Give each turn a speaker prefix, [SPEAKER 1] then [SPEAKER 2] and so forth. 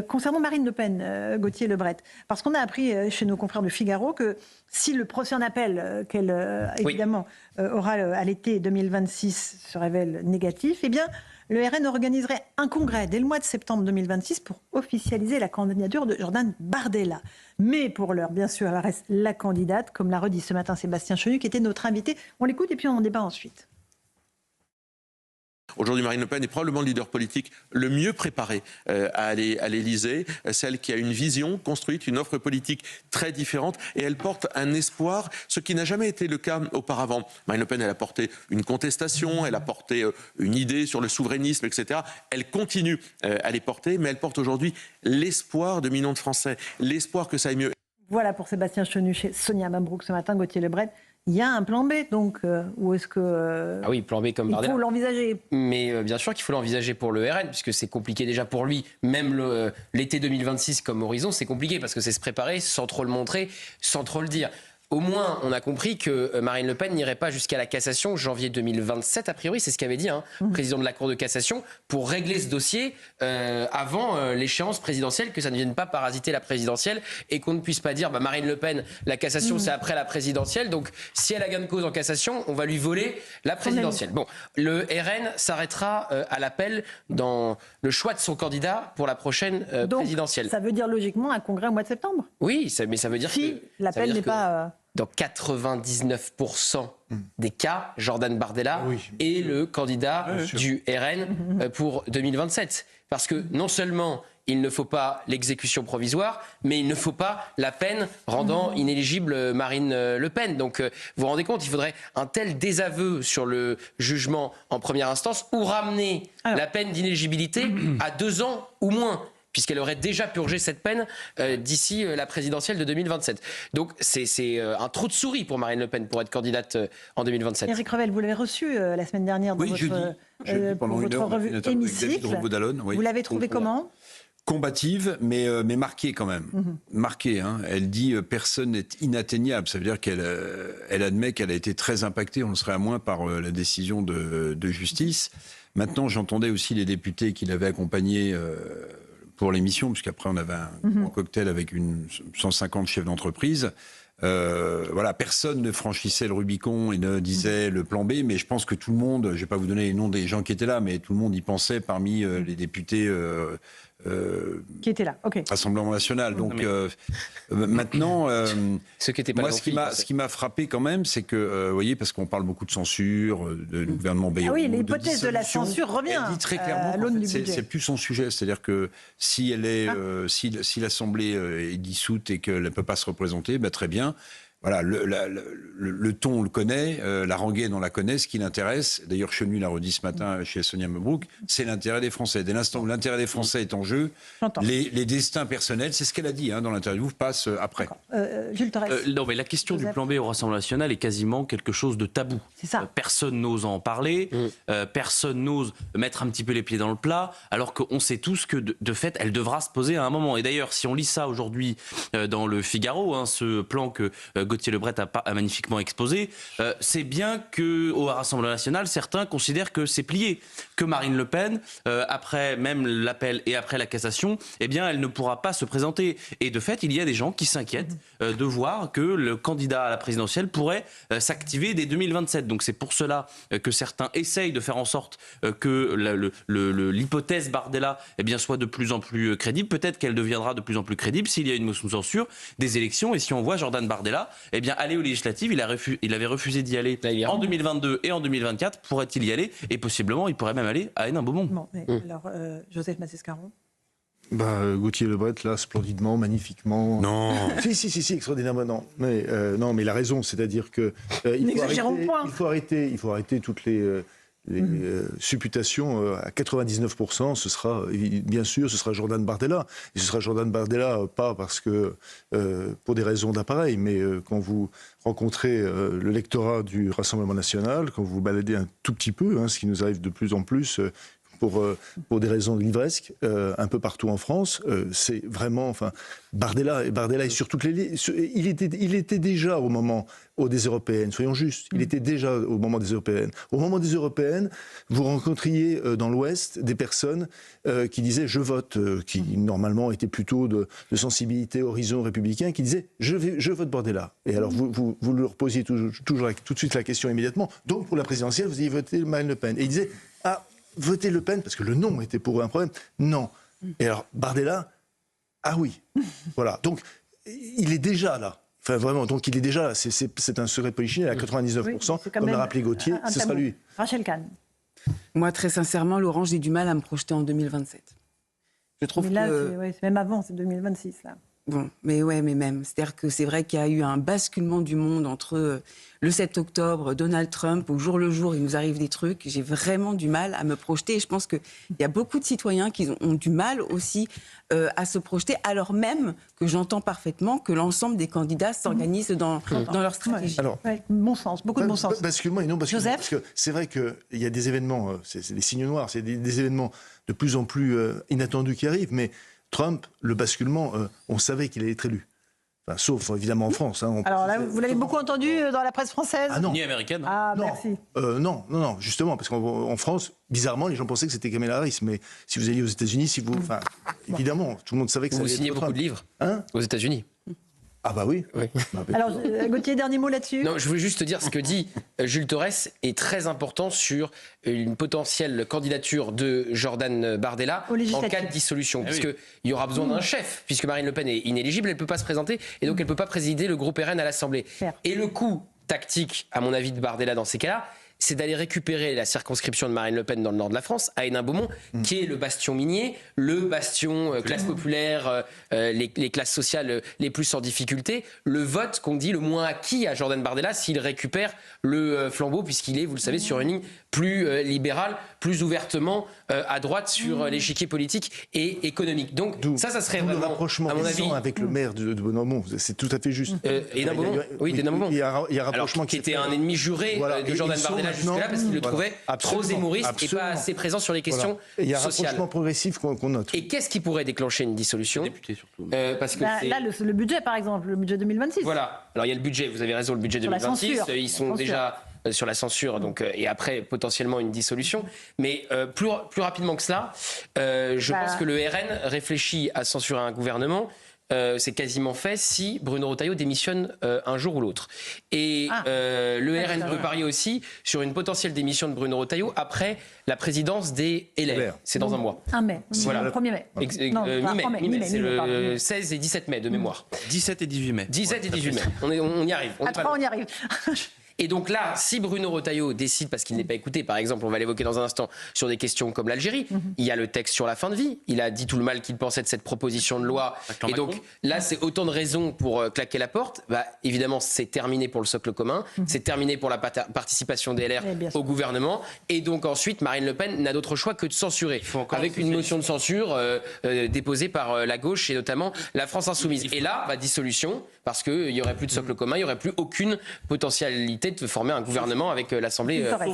[SPEAKER 1] Concernant Marine Le Pen, Gauthier Lebret, parce qu'on a appris chez nos confrères du Figaro que si le procès en appel qu'elle évidemment aura à l'été 2026 se révèle négatif, eh bien le RN organiserait un congrès dès le mois de septembre 2026 pour officialiser la candidature de Jordan Bardella. Mais pour l'heure, bien sûr, elle reste la candidate, comme l'a redit ce matin Sébastien Chenu, qui était notre invité. On l'écoute et puis on en débat ensuite.
[SPEAKER 2] Aujourd'hui, Marine Le Pen est probablement le leader politique le mieux préparé à aller à l'Élysée, celle qui a une vision construite, une offre politique très différente, et elle porte un espoir, ce qui n'a jamais été le cas auparavant. Marine Le Pen, elle a porté une contestation, elle a porté une idée sur le souverainisme, etc. Elle continue à les porter, mais elle porte aujourd'hui l'espoir de millions de Français, l'espoir que ça aille mieux.
[SPEAKER 1] Voilà pour Sébastien Chenu chez Sonia Mabrouk ce matin, Gauthier Lebret. Il y a un plan B, donc, ou est-ce que
[SPEAKER 3] ah oui, plan B comme Bardella.
[SPEAKER 1] Il faut l'envisager.
[SPEAKER 3] Mais bien sûr qu'il faut l'envisager pour le RN, puisque c'est compliqué déjà pour lui. Même l'été 2026 comme horizon, c'est compliqué, parce que c'est se préparer sans trop le montrer, sans trop le dire. Au moins, on a compris que Marine Le Pen n'irait pas jusqu'à la cassation janvier 2027, a priori, c'est ce qu'avait dit le président de la Cour de cassation, pour régler ce dossier avant l'échéance présidentielle, que ça ne vienne pas parasiter la présidentielle et qu'on ne puisse pas dire Marine Le Pen, la cassation c'est après la présidentielle, donc si elle a gain de cause en cassation, on va lui voler la présidentielle. Bon, le RN s'arrêtera à l'appel dans le choix de son candidat pour la prochaine présidentielle.
[SPEAKER 1] Ça veut dire logiquement un congrès au mois de septembre.
[SPEAKER 3] Oui, mais ça veut dire
[SPEAKER 1] si
[SPEAKER 3] que
[SPEAKER 1] l'appel n'est pas...
[SPEAKER 3] Dans 99% des cas, Jordan Bardella est le candidat du RN pour 2027. Parce que non seulement il ne faut pas l'exécution provisoire, mais il ne faut pas la peine rendant inéligible Marine Le Pen. Donc vous vous rendez compte, il faudrait un tel désaveu sur le jugement en première instance ou ramener la peine d'inéligibilité à 2 ans ou moins, puisqu'elle aurait déjà purgé cette peine d'ici la présidentielle de 2027. Donc c'est un trou de souris pour Marine Le Pen pour être candidate en 2027.
[SPEAKER 1] Éric Revel, vous l'avez reçu la semaine dernière dans votre revue Hémicycle. Vous l'avez trouvé comment ?
[SPEAKER 4] Combative, mais marquée quand même. Marquée, hein. Elle dit personne n'est inatteignable. Ça veut dire qu'elle admet qu'elle a été très impactée, on le serait à moins, par la décision de justice. Maintenant, j'entendais aussi les députés qui l'avaient accompagnée pour l'émission, puisqu'après on avait un grand cocktail avec 150 chefs d'entreprise. Voilà, personne ne franchissait le Rubicon et ne disait le plan B, mais je pense que tout le monde, je ne vais pas vous donner les noms des gens qui étaient là, mais tout le monde y pensait parmi les députés
[SPEAKER 1] qui étaient là,
[SPEAKER 4] Rassemblement National. Donc maintenant,
[SPEAKER 3] ce
[SPEAKER 4] qui m'a frappé quand même, c'est que, vous voyez, parce qu'on parle beaucoup de censure, de gouvernement Bayrou.
[SPEAKER 1] Ah oui, l'hypothèse de la censure revient.
[SPEAKER 4] Elle dit très clairement c'est plus son sujet. C'est-à-dire que si elle est, si l'Assemblée est dissoute et qu'elle ne peut pas se représenter, très bien. Voilà, le ton, on le connaît, la rengaine, on la connaît. Ce qui l'intéresse, d'ailleurs Chenu l'a redit ce matin chez Sonia Mabrouk, c'est l'intérêt des Français. Dès l'instant où l'intérêt des Français est en jeu, les destins personnels, c'est ce qu'elle a dit dans l'interview, passent après.
[SPEAKER 1] Jules Torres.
[SPEAKER 5] Non, mais la question du plan B au Rassemblement National est quasiment quelque chose de tabou.
[SPEAKER 1] C'est ça.
[SPEAKER 5] Personne n'ose en parler, personne n'ose mettre un petit peu les pieds dans le plat, alors qu'on sait tous que de fait, elle devra se poser à un moment. Et d'ailleurs, si on lit ça aujourd'hui dans le Figaro, ce plan que Gauthier Lebret a magnifiquement exposé, c'est bien qu'au Rassemblement National, certains considèrent que c'est plié, que Marine Le Pen, après même l'appel et après la cassation, eh bien, elle ne pourra pas se présenter. Et de fait, il y a des gens qui s'inquiètent de voir que le candidat à la présidentielle pourrait s'activer dès 2027. Donc c'est pour cela que certains essayent de faire en sorte que l'hypothèse Bardella soit de plus en plus crédible. Peut-être qu'elle deviendra de plus en plus crédible s'il y a une motion de censure des élections. Et si on voit Jordan Bardella, aller aux législatives, il avait refusé d'y aller en 2022 et en 2024. Pourrait-il y aller ? Et possiblement, il pourrait même aller à Hénin-Beaumont.
[SPEAKER 1] Alors, Joseph Massescaron.
[SPEAKER 6] Gauthier Lebret, là, splendidement, magnifiquement.
[SPEAKER 4] Non.
[SPEAKER 6] Si, extraordinairement, non. Mais il a raison, c'est-à-dire que il faut arrêter toutes les supputations à 99%, ce sera, bien sûr, ce sera Jordan Bardella. Et ce sera Jordan Bardella, pas parce que, pour des raisons d'appareil, mais quand vous rencontrez le lectorat du Rassemblement National, quand vous vous baladez un tout petit peu, ce qui nous arrive de plus en plus, pour des raisons livresques un peu partout en France. C'est vraiment, enfin, Bardella est sur toutes les lignes. Il était déjà au des européennes, soyons justes. Il était déjà au moment des européennes. Au moment des européennes, vous rencontriez dans l'Ouest des personnes qui disaient je vote, qui normalement étaient plutôt de sensibilité horizon républicain, qui disaient je vote Bardella. Et alors vous leur posiez toujours tout de suite la question immédiatement. Donc pour la présidentielle, vous ayez voté Marine Le Pen. Et ils disaient votez Le Pen parce que le nom était pour eux un problème. Non. Et alors Bardella, ah oui. Voilà. Donc il est déjà là. Enfin, vraiment, donc il est déjà là. C'est un secret de polichinelle à 99%. Oui, comme l'a rappelé Gauthier, ce sera lui.
[SPEAKER 1] Rachel Kahn.
[SPEAKER 7] Moi, très sincèrement, Laurent, j'ai du mal à me projeter en 2027. Je trouve
[SPEAKER 1] là,
[SPEAKER 7] que...
[SPEAKER 1] c'est même avant, c'est 2026, là.
[SPEAKER 7] Bon, mais même. C'est-à-dire que c'est vrai qu'il y a eu un basculement du monde entre le 7 octobre, Donald Trump, au jour le jour, il nous arrive des trucs. J'ai vraiment du mal à me projeter. Et je pense qu'il y a beaucoup de citoyens qui ont du mal aussi à se projeter, alors même que j'entends parfaitement que l'ensemble des candidats s'organisent dans leur stratégie.
[SPEAKER 6] Alors,
[SPEAKER 1] bon sens, beaucoup de bon sens.
[SPEAKER 6] Basculement et non basculement.
[SPEAKER 1] Joseph ?
[SPEAKER 6] Parce que c'est vrai qu'il y a des événements, c'est des signes noirs, c'est des événements de plus en plus inattendus qui arrivent, mais Trump, le basculement, on savait qu'il allait être élu. Enfin, sauf évidemment en France.
[SPEAKER 1] Alors là, vous l'avez beaucoup entendu dans la presse française ?
[SPEAKER 6] Ah non.
[SPEAKER 5] Ni américaine.
[SPEAKER 1] Ah,
[SPEAKER 6] non.
[SPEAKER 1] merci.
[SPEAKER 6] Non, justement, parce qu'en France, bizarrement, les gens pensaient que c'était Kamala Harris. Mais si vous alliez aux États-Unis, évidemment, tout le monde savait que ça allait être
[SPEAKER 3] signez beaucoup de livres aux États-Unis.
[SPEAKER 6] Ah bah oui.
[SPEAKER 1] Alors, Gauthier, dernier mot là-dessus ?
[SPEAKER 3] Non, je voulais juste te dire ce que dit Jules Torres est très important sur une potentielle candidature de Jordan Bardella en cas de dissolution, puisqu'il y aura besoin d'un chef, puisque Marine Le Pen est inéligible, elle ne peut pas se présenter, et donc elle ne peut pas présider le groupe RN à l'Assemblée. Et le coup tactique, à mon avis, de Bardella dans ces cas-là, c'est d'aller récupérer la circonscription de Marine Le Pen dans le nord de la France, à Hénin-Beaumont, qui est le bastion minier, le bastion classe populaire, les classes sociales les plus en difficulté, le vote qu'on dit le moins acquis à Jordan Bardella s'il récupère le flambeau, puisqu'il est, vous le savez, sur une ligne plus libérale, plus ouvertement à droite sur l'échiquier politique et économique. Donc ça serait vraiment,
[SPEAKER 6] le rapprochement
[SPEAKER 3] à mon avis,
[SPEAKER 6] avec le maire de Hénin-Beaumont, c'est tout à fait juste.
[SPEAKER 3] Hénin-Beaumont, oui, d'Hénin-Beaumont.
[SPEAKER 6] Il y a un rapprochement
[SPEAKER 3] qui était un ennemi juré de Jordan Bardella jusque-là, parce qu'il le trouvait trop zémouriste et pas assez présent sur les questions sociales.
[SPEAKER 6] Il y a un rapprochement progressif qu'on note.
[SPEAKER 3] Et qu'est-ce qui pourrait déclencher une dissolution ? Parce que
[SPEAKER 1] là, le budget, par exemple, le budget 2026.
[SPEAKER 3] Voilà. Alors il y a le budget, vous avez raison, le budget 2026. Ils sont déjà sur la censure, donc, et après potentiellement une dissolution. Mais plus rapidement que cela, je pense que le RN réfléchit à censurer un gouvernement. C'est quasiment fait si Bruno Retailleau démissionne un jour ou l'autre. Et le RN peut parier aussi sur une potentielle démission de Bruno Retailleau après la présidence des LR. C'est dans un mois.
[SPEAKER 1] 1 mai,
[SPEAKER 3] voilà.
[SPEAKER 1] Le 1er mai.
[SPEAKER 3] Mi-mai, c'est le 16 et 17 mai de mémoire.
[SPEAKER 5] 17 et 18 mai.
[SPEAKER 3] 17 et 18 mai. On y arrive.
[SPEAKER 1] À 3, on y arrive.
[SPEAKER 3] Et donc là, si Bruno Retailleau décide, parce qu'il n'est pas écouté, par exemple, on va l'évoquer dans un instant, sur des questions comme l'Algérie, il y a le texte sur la fin de vie, il a dit tout le mal qu'il pensait de cette proposition de loi, et donc là, c'est autant de raisons pour claquer la porte. Évidemment, c'est terminé pour le socle commun, c'est terminé pour la participation des LR au gouvernement, et donc ensuite, Marine Le Pen n'a d'autre choix que de censurer, avec une motion de censure déposée par la gauche, et notamment la France Insoumise. Et là, dissolution, parce qu'il n'y aurait plus de socle commun, il n'y aurait plus aucune potentialité de former un gouvernement avec l'Assemblée actuelle.